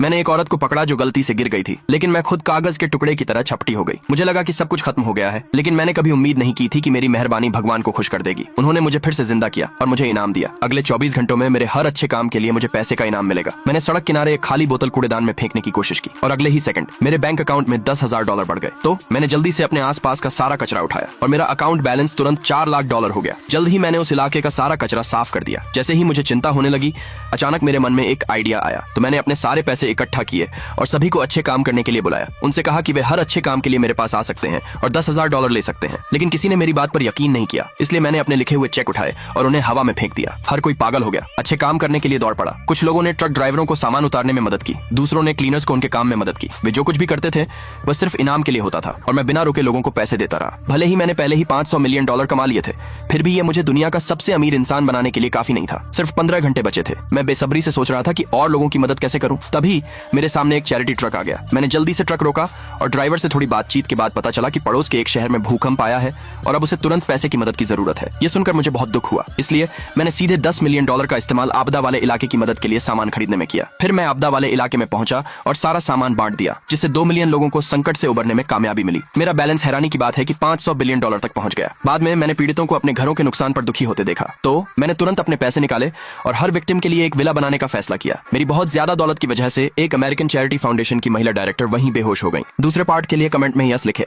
मैंने एक औरत को पकड़ा जो गलती से गिर गई थी, लेकिन मैं खुद कागज के टुकड़े की तरह छपटी हो गई। मुझे लगा कि सब कुछ खत्म हो गया है, लेकिन मैंने कभी उम्मीद नहीं की थी कि मेरी मेहरबानी भगवान को खुश कर देगी। उन्होंने मुझे फिर से जिंदा किया और मुझे इनाम दिया। अगले 24 घंटों में मेरे हर अच्छे काम के लिए मुझे पैसे का इनाम मिलेगा। मैंने सड़क किनारे एक खाली बोतल कूड़ेदान में फेंकने की कोशिश की और अगले ही सेकंड मेरे बैंक अकाउंट में $10,000 बढ़ गए। तो मैंने जल्दी से अपने आसपास का सारा कचरा उठाया और मेरा अकाउंट बैलेंस तुरंत $4 लाख हो गया। जल्द ही मैंने उस इलाके का सारा कचरा साफ कर दिया। जैसे ही मुझे चिंता होने लगी, अचानक मेरे मन में एक आइडिया आया। तो मैंने अपने सारे पैसे इकट्ठा किए और सभी को अच्छे काम करने के लिए बुलाया। उनसे कहा कि वे हर अच्छे काम के लिए मेरे पास आ सकते हैं और $10,000 ले सकते हैं। लेकिन किसी ने मेरी बात पर यकीन नहीं किया, इसलिए मैंने अपने लिखे हुए चेक उठाए और उन्हें हवा में फेंक दिया। हर कोई पागल हो गया, अच्छे काम करने के लिए दौड़ पड़ा। कुछ लोगों ने ट्रक ड्राइवरों को सामान उतारने में मदद की, दूसरों ने क्लीनर्स को उनके काम में मदद की। वे जो कुछ भी करते थे वह सिर्फ इनाम के लिए होता था और मैं बिना रुके लोगों को पैसे देता रहा। भले ही मैंने पहले ही $500 मिलियन कमा लिए थे, फिर भी ये मुझे दुनिया का सबसे अमीर इंसान बनाने के लिए काफी नहीं था। सिर्फ 15 घंटे बचे थे। मैं बेसब्री से सोच रहा था कि और लोगों की मदद कैसे करूं। तभी मेरे सामने एक चैरिटी ट्रक आ गया। मैंने जल्दी से ट्रक रोका और ड्राइवर से थोड़ी बातचीत के बाद पता चला कि पड़ोस के एक शहर में भूकंप आया है और अब उसे तुरंत पैसे की मदद की जरूरत है। ये सुनकर मुझे बहुत दुख हुआ, इसलिए मैंने सीधे $10 मिलियन का इस्तेमाल आपदा वाले इलाके की मदद के लिए सामान खरीदने में किया। फिर मैं आपदा वाले इलाके में पहुंचा और सारा सामान बांट दिया, जिससे 2 मिलियन लोगों को संकट से उबरने में कामयाबी मिली। मेरा बैलेंस हैरानी की बात है कि $500 बिलियन तक पहुंच गया। बाद में मैंने पीड़ितों को अपने घरों के नुकसान पर दुखी होते देखा, तो मैंने तुरंत अपने पैसे निकाले और हर विक्टिम के लिए एक विला बनाने का फैसला किया। मेरी बहुत ज्यादा दौलत की वजह से एक अमेरिकन चैरिटी फाउंडेशन की महिला डायरेक्टर वहीं बेहोश हो गई। दूसरे पार्ट के लिए कमेंट में यस लिखे।